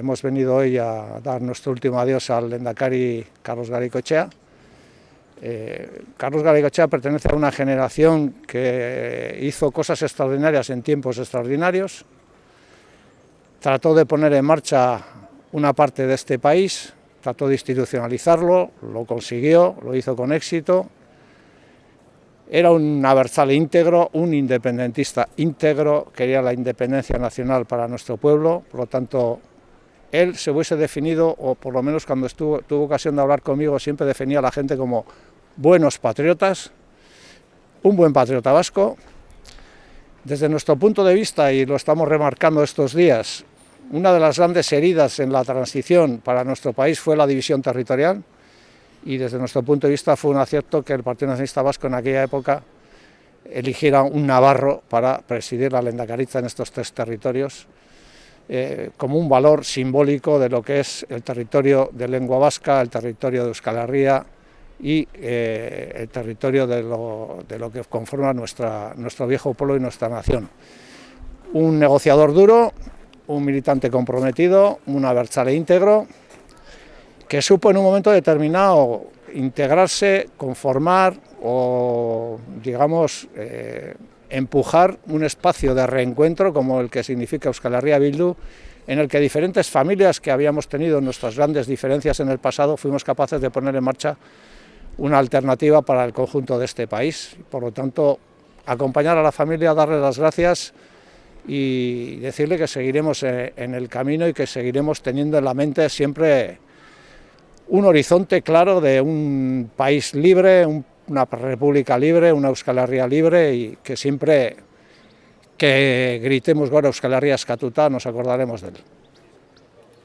hemos venido hoy a dar nuestro último adiós al lehendakari Carlos Garaikoetxea. Carlos Garaikoetxea pertenece a una generación que hizo cosas extraordinarias en tiempos extraordinarios. Trató de poner en marcha una parte de este país, trató de institucionalizarlo, lo consiguió, lo hizo con éxito. Era un abertzale íntegro, un independentista íntegro, quería la independencia nacional para nuestro pueblo, por lo tanto, él se hubiese definido, o por lo menos cuando tuvo ocasión de hablar conmigo, siempre definía a la gente como buenos patriotas, un buen patriota vasco. Desde nuestro punto de vista, y lo estamos remarcando estos días, una de las grandes heridas en la transición para nuestro país fue la división territorial, y desde nuestro punto de vista fue un acierto que el Partido Nacionalista Vasco en aquella época eligiera un navarro para presidir la lehendakaritza en estos tres territorios, como un valor simbólico de lo que es el territorio de lengua vasca, el territorio de Euskal Herria y el territorio de lo que conforma nuestro viejo pueblo y nuestra nación. Un negociador duro, un militante comprometido, un abertzale íntegro, que supo en un momento determinado integrarse, conformar o, digamos, empujar un espacio de reencuentro como el que significa Euskal Herria Bildu, en el que diferentes familias que habíamos tenido nuestras grandes diferencias en el pasado fuimos capaces de poner en marcha una alternativa para el conjunto de este país. Por lo tanto, acompañar a la familia, darle las gracias y decirle que seguiremos en el camino y que seguiremos teniendo en la mente siempre un horizonte claro de un país libre, una república libre, una Euskal Herria libre, y que siempre que gritemos Gora Euskal Herria Eskatuta nos acordaremos de él.